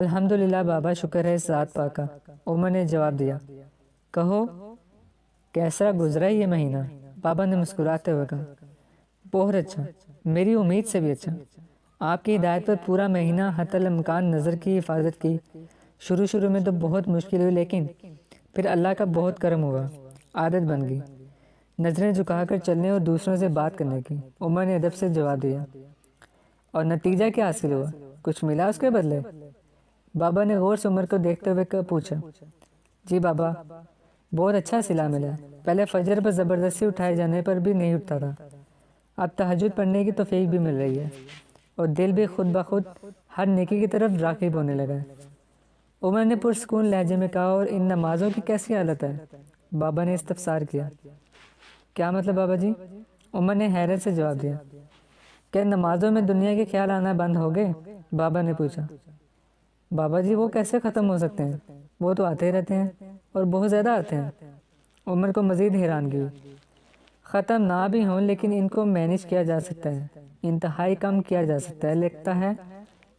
अल्हम्दुलिल्लाह बाबा, शुक्र है ज़ात पाक का। उमर ने जवाब दिया, कहो कैसा गुजरा ये महीना? बाबा ने मुस्कुराते हुए कहा, बहुत अच्छा, मेरी उम्मीद से भी अच्छा। आपकी हिदायत पर पूरा महीना हत्तल इम्कान नज़र की हिफाजत की। शुरू शुरू में तो बहुत मुश्किल हुई, लेकिन फिर अल्लाह का बहुत करम हुआ, आदत बन गई नज़रें झुकाकर चलने और दूसरों से बात करने की। उमर ने अदब से जवाब दिया, और नतीजा क्या हासिल हुआ? कुछ मिला उसके बदले? बाबा ने गौर से उमर को देखते हुए पूछा। जी बाबा, बहुत अच्छा सिला मिला। पहले फजर पर ज़बरदस्ती उठाए जाने पर भी नहीं उठता था, अब तहज्जुद पढ़ने की तौफीक भी मिल रही है, और दिल भी खुद ब खुद हर नेकी की तरफ राग़िब होने लगा है। उमर ने पुरसकून लहजे में कहा, और इन नमाज़ों की कैसी हालत है? बाबा ने इस्तफसार किया। क्या मतलब बाबा जी? उमर ने हैरत से जवाब दिया, क्या नमाज़ों में दुनिया के ख्याल आना बंद हो गए? बाबा ने पूछा। बाबा जी, वो कैसे ख़त्म हो सकते हैं? वो तो आते रहते हैं, और बहुत ज़्यादा आते हैं। उमर को मज़ीद हैरानगी हुई। ख़त्म ना भी हों, लेकिन इनको मैनेज किया जा सकता है, इंतहाई कम किया जा सकता है। लगता है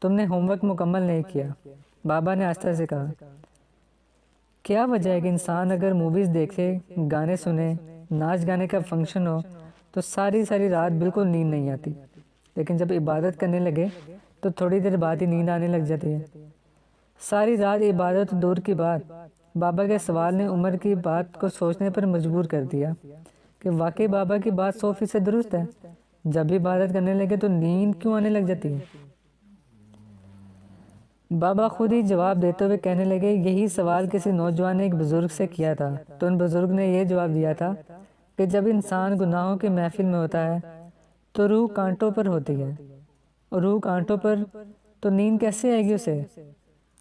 तुमने होमवर्क मुकम्मल नहीं किया। बाबा ने आस्था से कहा। क्या वजह है कि इंसान अगर मूवीज़ देखे, गाने सुने, नाच गाने का फंक्शन हो, तो सारी सारी रात बिल्कुल नींद नहीं आती, लेकिन जब इबादत करने लगे तो थोड़ी देर बाद ही नींद आने लग जाती है। सारी रात इबादत दूर की बात, बाबा के सवाल ने उमर की बात को सोचने पर मजबूर कर दिया कि वाकई बाबा की बात 100% दुरुस्त है। जब भी इबादत करने लगे तो नींद क्यों आने लग जाती है? बाबा खुद ही जवाब देते हुए कहने लगे, यही सवाल किसी नौजवान ने एक बुज़ुर्ग से किया था, तो उन बुज़ुर्ग ने यह जवाब दिया था कि जब इंसान गुनाहों की महफिल में होता है तो रूह कांटों पर होती है, और रूह कांटों पर तो नींद कैसे आएगी उसे?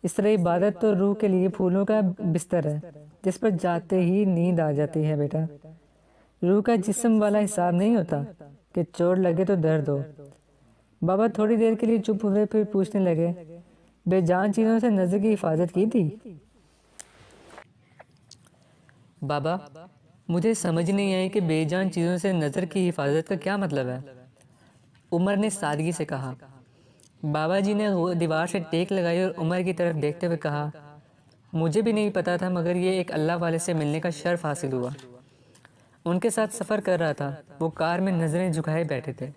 इस तरह इबादत तो रूह के लिए फूलों का बिस्तर है, जिस पर जाते ही नींद आ जाती है। बेटा, रूह का जिस्म वाला हिसाब नहीं होता कि चोट लगे तो दर्द हो। बाबा थोड़ी देर के लिए चुप हुए, फिर पूछने लगे, बेजान चीज़ों से नज़र की हिफाजत की थी? बाबा, मुझे समझ नहीं आई कि बेजान चीज़ों से नज़र की हिफाजत का क्या मतलब है? उमर ने सादगी से कहा। बाबा जी ने वो दीवार से टेक लगाई और उमर की तरफ देखते हुए कहा, मुझे भी नहीं पता था, मगर ये एक अल्लाह वाले से मिलने का शर्फ हासिल हुआ। उनके साथ सफ़र कर रहा था। वो कार में नज़रें झुकाए बैठे थे।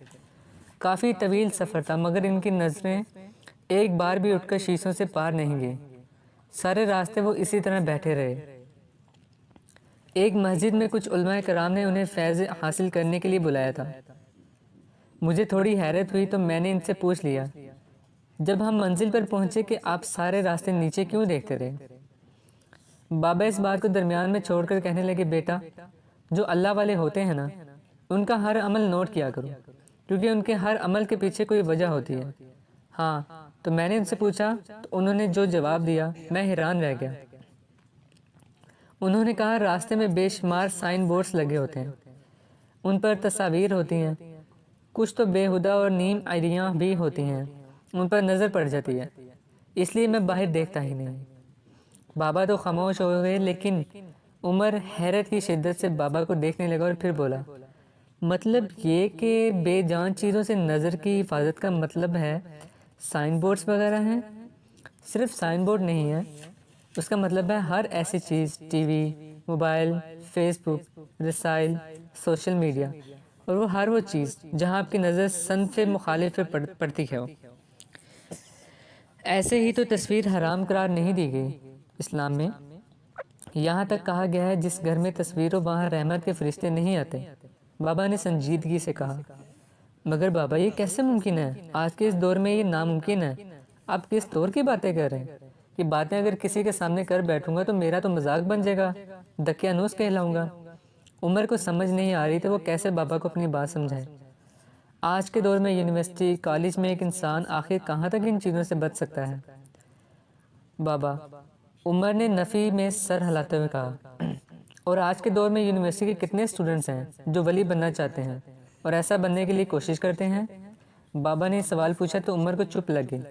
काफ़ी तवील सफ़र था, मगर इनकी नज़रें एक बार भी उठकर शीशों से पार नहीं गई। सारे रास्ते वो इसी तरह बैठे रहे। एक मस्जिद में कुछ उलमाए कराम ने उन्हें फैज़ हासिल करने के लिए बुलाया था। मुझे थोड़ी हैरत हुई तो मैंने इनसे पूछ लिया, जब हम मंजिल पर पहुंचे, कि आप सारे रास्ते नीचे क्यों देखते रहे? बाबा इस बात को दरमियान में छोड़कर कहने लगे, बेटा, जो अल्लाह वाले होते हैं ना, उनका हर अमल नोट किया करो, क्योंकि उनके हर अमल के पीछे कोई वजह होती है। हाँ, तो मैंने उनसे पूछा, तो उन्होंने जो जवाब दिया मैं हैरान रह गया। उन्होंने कहा, रास्ते में बेशुमार साइन बोर्ड्स लगे होते हैं, उन पर तस्वीर होती हैं, कुछ तो बेहुदा और नीम आइडियाँ भी होती हैं, उन पर नज़र पड़ जाती है, इसलिए मैं बाहर देखता ही नहीं। बाबा तो खामोश हो गए, लेकिन उमर हैरत की शिद्दत से बाबा को देखने लगा और फिर बोला, मतलब ये कि बेजान चीज़ों से नज़र की हिफाजत का मतलब है साइन बोर्ड्स वगैरह हैं? सिर्फ साइन बोर्ड नहीं है, उसका मतलब है हर ऐसी चीज़, टीवी, मोबाइल, फेसबुक, रसाइल, सोशल मीडिया, और वो हर वो चीज़ जहाँ आपकी नज़र सनफ़ मुखालिफ पे पड़ती है। ऐसे ही तो तस्वीर हराम करार नहीं दी गई इस्लाम में। यहाँ तक कहा गया है, जिस घर में तस्वीर हो वहाँ रहमत के फरिश्ते नहीं आते। बाबा ने संजीदगी से कहा, मगर बाबा ये कैसे मुमकिन है? आज के इस दौर में ये नामुमकिन है। आप किस दौर की बातें कर रहे हैं? ये बातें अगर किसी के सामने कर बैठूंगा तो मेरा तो मजाक बन जाएगा, दकियानूस कहलाऊंगा। उमर को समझ नहीं आ रही थी वो कैसे बाबा को अपनी बात समझाए। आज के दौर में यूनिवर्सिटी, कॉलेज में एक इंसान आखिर कहाँ तक इन चीज़ों से बच सकता है? बाबा, उमर ने नफ़ी में सर हिलाते हुए कहा, और आज के दौर में यूनिवर्सिटी के कितने स्टूडेंट्स हैं जो वली बनना चाहते हैं और ऐसा बनने के लिए कोशिश करते हैं? बाबा ने सवाल पूछा तो उमर को चुप लग गई।